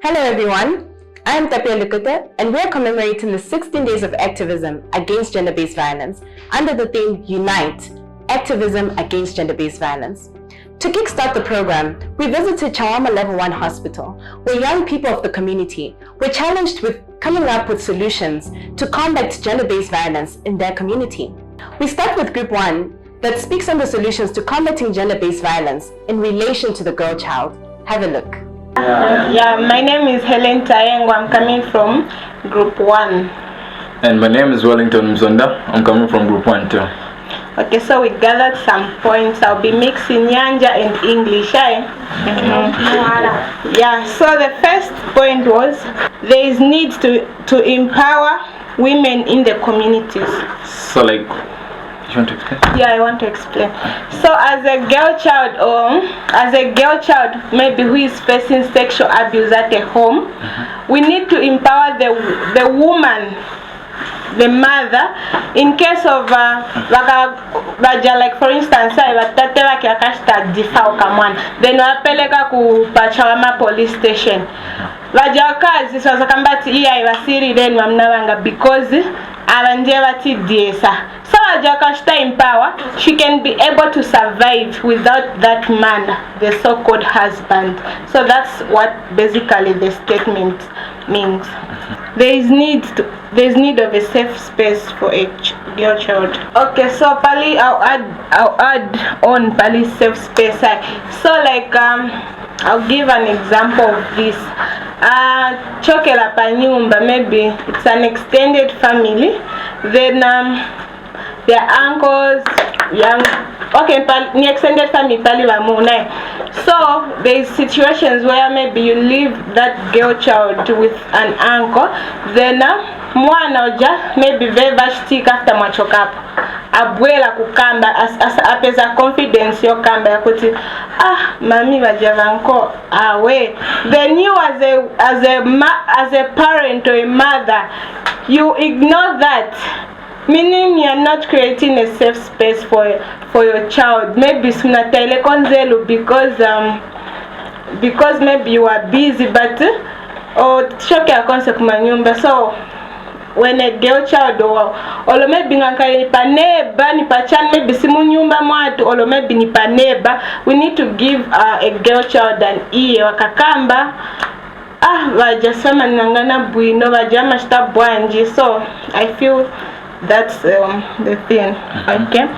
Hello everyone, I am Tapia Lukute and we are commemorating the 16 Days of Activism against gender-based violence under the theme Unite, Activism Against Gender-Based Violence. To kickstart the program, we visited Chawama Level 1 Hospital, where young people of the community were challenged with coming up with solutions to combat gender-based violence in their community. We start with Group 1 that speaks on the solutions to combating gender-based violence in relation to the girl child. Have a look. My name is Helen Tayengo. I'm coming from Group 1. And my name is Wellington Mzonda. I'm coming from Group 1 too. Okay, so we gathered some points. I'll be mixing Nyanja and English. So the first point was there is need to empower women in the communities. So like, you want to explain? Yeah, I want to explain. So as a girl child maybe who is facing sexual abuse at a home, we need to empower the woman, the mother, in case of like for instance batate bakakashita difa ukamwana, then wapeleka ku Chawama police station. Vajakazi sasa kambati iya ibasiri then wamnabanga because abanje bati diesa. So Ajakashta empower, she can be able to survive without that man, the so-called husband. So that's what basically the statement means. There is need of a safe space for a girl child. Okay, so Pali, I'll add on Pali's safe space. So like I'll give an example of this. Chokela Panyumba, maybe it's an extended family. Then their uncles, extended family pali bamuna. So there's situations where maybe you leave that girl child with an uncle, then mwana oja maybe very stick after machokapo abwela kukamba as apeza confidence yo kamba yakuti mami bajavanko awe. Then you as a parent or a mother, you ignore that, meaning you are not creating a safe space for your child. Maybe sunatele konzelu because maybe you are busy, but shoke akonse kumanyumba. So when a girl child or maybe nipa neighbor nipa chan maybe simu nyumba mwatu or maybe nipa neighbor, we need to give a girl child an ear wakakamba vajasema nangana bwino vajama shita bwanji. So I feel that's the thing. Okay,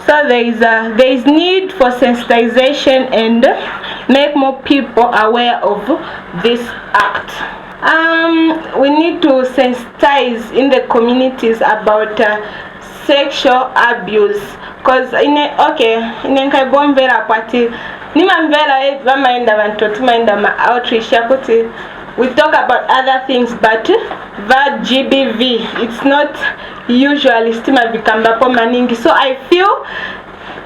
so there is need for sensitization and make more people aware of this act. We need to sensitize in the communities about sexual abuse, because in Kaibomvera party nimamvera vamaenda vantu maenda ma outreach yakuti we talk about other things, but that GBV, it's not usually stima vikambapo maningi. So I feel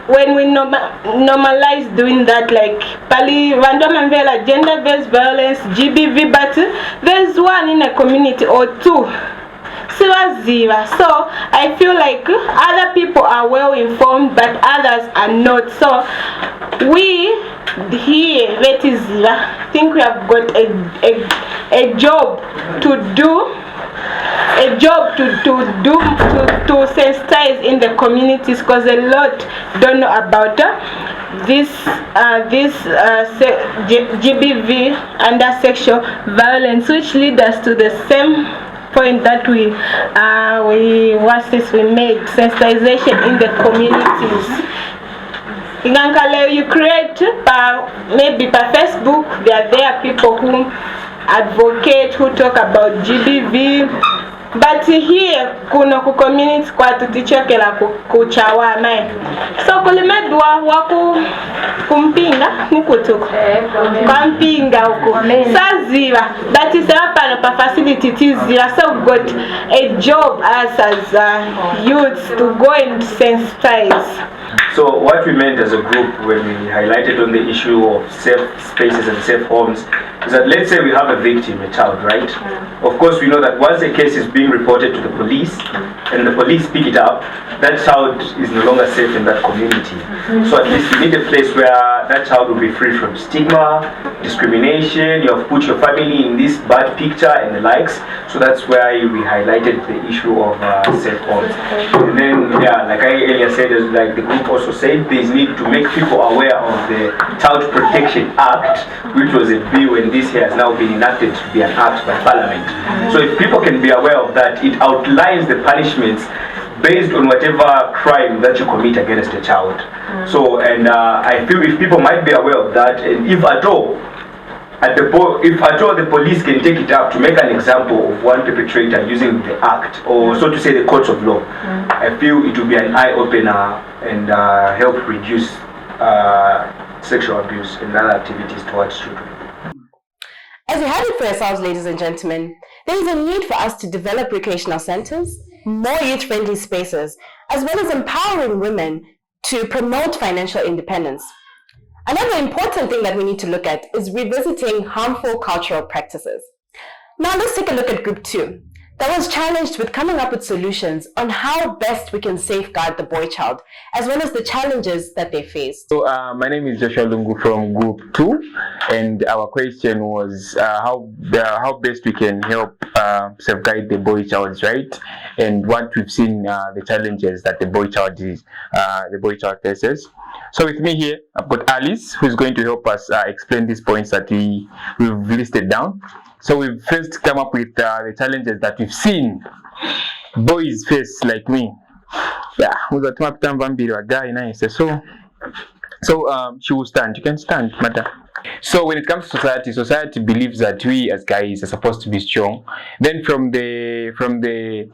when we normalize doing that, like pali vandoma mvela gender-based violence, GBV, but there's one in a community or two. So I feel like other people are well informed, but others are not. So we here, I think we have got a job to do. To sensitize in the communities, because a lot don't know about this GBV under sexual violence, which leads us to the same point that we made, sensitization in the communities. You create maybe by Facebook, there are people who advocate, who talk about GBV, but here kuno ku community kwa tutichokela ku Chawama. So kulimedwa waku kumpinga nikutuko kumpinga huko saziva, but it's a pa facility tizira. So we've got a job as youths to go and sensitize. So what we meant as a group when we highlighted on the issue of safe spaces and safe homes is that, let's say we have a victim, a child, right? Of course, we know that once a case is being reported to the police and the police pick it up, that child is no longer safe in that community. So at least we need a place where that child will be free from stigma, discrimination. You have put your family in this bad picture and the likes. So that's why we highlighted the issue of safe homes. And then, yeah, like I earlier said, like the group also said, there's need to make people aware of the Child Protection Act, which was a bill, and this year has now been enacted to be an act by Parliament. So if people can be aware of that, it outlines the punishments based on whatever crime that you commit against a child. So, and I feel if people might be aware of that, and if at all, if at all the police can take it up to make an example of one perpetrator using the act, or so to say the courts of law, I feel it will be an eye-opener and help reduce sexual abuse and other activities towards children. As we have it for ourselves, ladies and gentlemen, there is a need for us to develop recreational centers, more youth-friendly spaces, as well as empowering women to promote financial independence. Another important thing that we need to look at is revisiting harmful cultural practices. Now let's take a look at Group 2, that was challenged with coming up with solutions on how best we can safeguard the boy child, as well as the challenges that they face. So my name is Joshua Lungu from Group 2, and our question was how best we can help safeguard the boy child's right, and what we've seen the challenges that the boy child faces. So with me here, I've got Alice, who's going to help us explain these points that we've listed down. So we've first come up with the challenges that we've seen boys face, like me. Yeah, so she will stand. You can stand, madam. So when it comes to society believes that we as guys are supposed to be strong. Then from the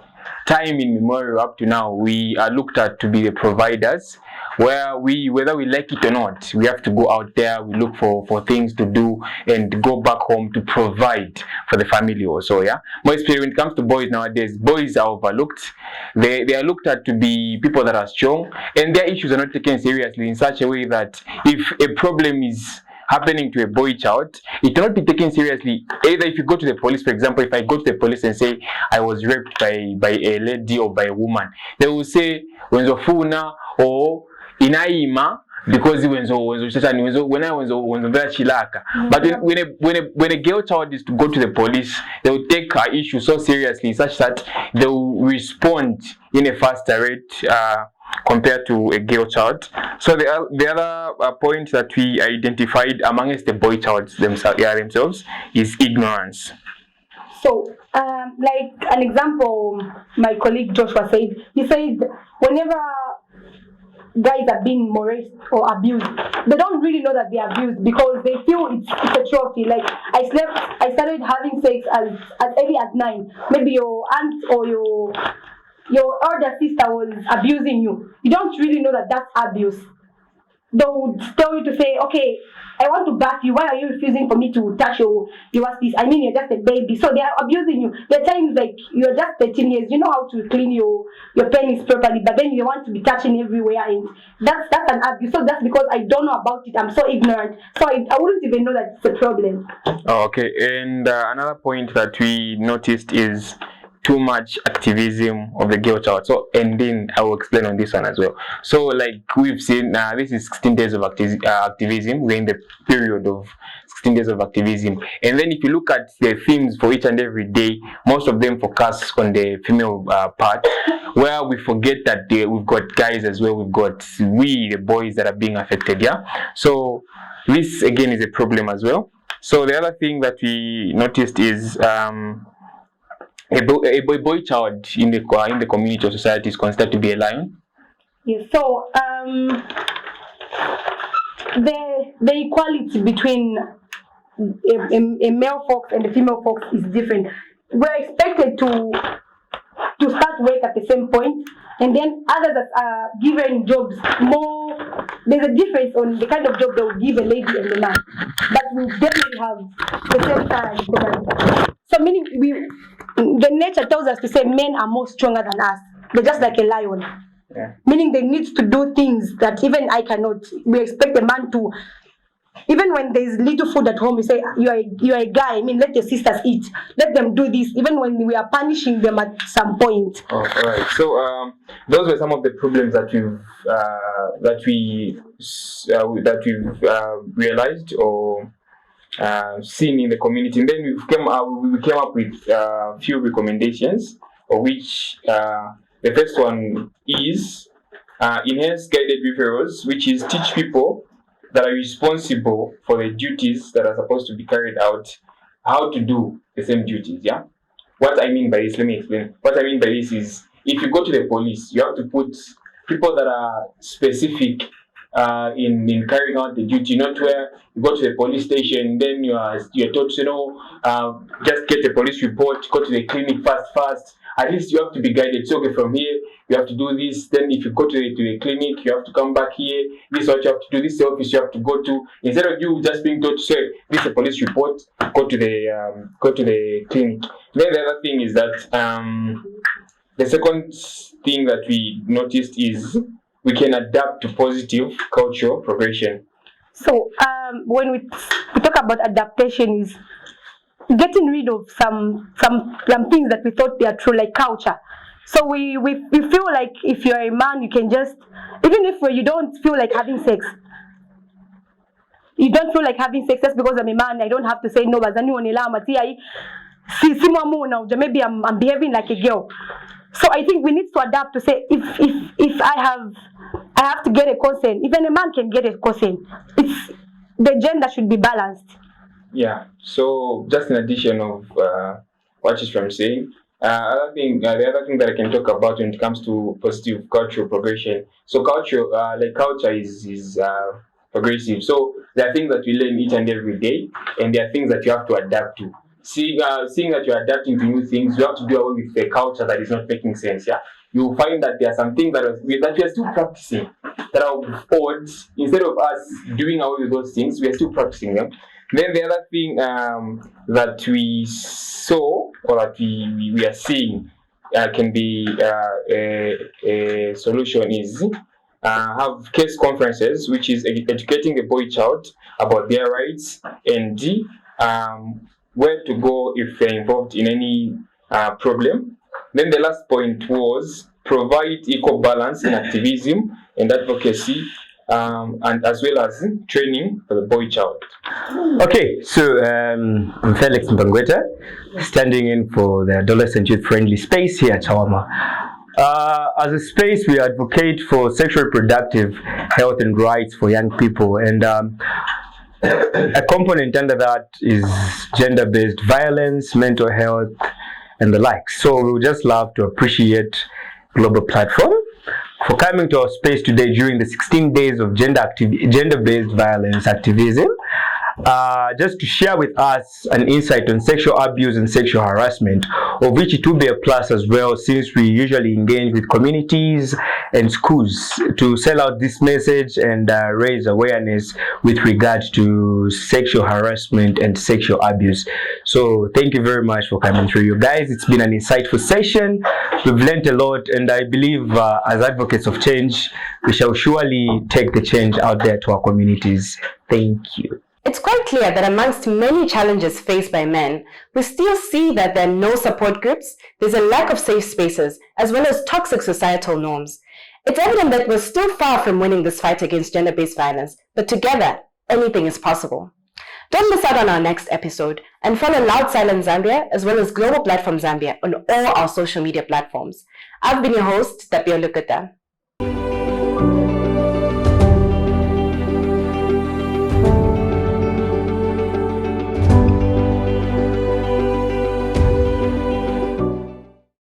time immemorial up to now, we are looked at to be the providers, where whether we like it or not, we have to go out there, we look for things to do and go back home to provide for the family also, yeah. More especially when it comes to boys nowadays, boys are overlooked. They are looked at to be people that are strong, and their issues are not taken seriously in such a way that if a problem is happening to a boy child, it cannot be taken seriously. Either if you go to the police, for example, if I go to the police and say I was raped by a lady or by a woman, they will say wenzofuna or inaima because when a girl child is to go to the police, they will take her issue so seriously such that they will respond in a faster rate compared to a girl child. So the other point that we identified amongst the boy childs themselves is ignorance. So, like an example, my colleague Joshua said, he said whenever guys are being molested or abused, they don't really know that they're abused because they feel it's a trophy. Like I started having sex as early as 9. Maybe your aunt or your older sister was abusing you. You don't really know that that's abuse. They would tell you to say, okay, I want to bath you. Why are you refusing for me to touch your sis? I mean, you're just a baby. So they are abusing you. There are times like you're just 13 years. You know how to clean your penis properly, but then you want to be touching everywhere, and that's an abuse. So that's because I don't know about it. I'm so ignorant. So I wouldn't even know that it's a problem. Oh, okay. And another point that we noticed is too much activism of the girl child. So, and then I will explain on this one as well. So, like we've seen, this is 16 days of activism. We're in the period of 16 days of activism. And then if you look at the themes for each and every day, most of them focus on the female part, where we forget that we've got guys as well. We've got the boys that are being affected, yeah? So, this again is a problem as well. So, the other thing that we noticed is a boy child in the community or society is considered to be a lion. Yes. So the equality between a male fox and a female fox is different. We're expected to start work at the same point, and then others that are given jobs more. There's a difference on the kind of job they will give a lady and a man, but we definitely have the same time. So meaning the nature tells us to say men are more stronger than us. They're just like a lion. Yeah. Meaning they need to do things that even I cannot. We expect a man to, even when there's little food at home, we say, you are a guy, I mean, let your sisters eat. Let them do this, even when we are punishing them at some point. Oh, all right. So those were some of the problems that we've realized or seen in the community. And then we came up with a few recommendations, of which the first one is enhance guided referrals, which is teach people that are responsible for the duties that are supposed to be carried out how to do the same duties. Yeah. What I mean by this, let me explain. What I mean by this is, if you go to the police, you have to put people that are specific in carrying out the duty, not where you go to the police station, then you're told, just get a police report, go to the clinic fast. At least you have to be guided. So, okay, from here, you have to do this. Then if you go to the clinic, you have to come back here. This is what you have to do. This is the office you have to go to. Instead of you just being told to say, this is a police report, go to the clinic. Then the other thing is that the second thing that we noticed is we can adapt to positive cultural progression. So when we talk about adaptation, is getting rid of some things that we thought they are true, like culture. So we feel like if you're a man, you can just, even if you don't feel like having sex, you don't feel like having sex just because I'm a man, I don't have to say no, but maybe I'm behaving like a girl. So I think we need to adapt to say, if I have to get a consent, even a man can get a consent. It's the gender should be balanced. Yeah. So just in addition of what she's from saying, the other thing that I can talk about when it comes to positive cultural progression. So culture is progressive. So there are things that we learn each and every day, and there are things that you have to adapt to. Seeing that you're adapting to new things, you have to do away with the culture that is not making sense. Yeah, you will find that there are some things that we are still practicing that are odd. Instead of us doing away with those things, we are still practicing them. Then the other thing that we saw or that we are seeing can be a solution is have case conferences, which is educating the boy child about their rights and where to go if they're involved in any problem. Then the last point was provide equal balance in activism and advocacy, and as well as training for the boy child. Okay, so I'm Felix Mbangweta, standing in for the Adolescent Youth Friendly Space here at Chawama. As a space, we advocate for sexual reproductive health and rights for young people, and a component under that is gender-based violence, mental health, and the like. So we would just love to appreciate Global Platform for coming to our space today during the 16 days of gender-based violence activism, just to share with us an insight on sexual abuse and sexual harassment, of which it will be a plus as well, since we usually engage with communities and schools to sell out this message and raise awareness with regard to sexual harassment and sexual abuse. So thank you very much for coming through, you guys. It's been an insightful session. We've learned a lot, and I believe as advocates of change, we shall surely take the change out there to our communities. Thank you. It's quite clear that amongst many challenges faced by men, we still see that there are no support groups, there's a lack of safe spaces, as well as toxic societal norms. It's evident that we're still far from winning this fight against gender-based violence, but together, anything is possible. Don't miss out on our next episode, and follow Loud Silence Zambia as well as Global Platform Zambia on all our social media platforms. I've been your host, Tapio Lukuta.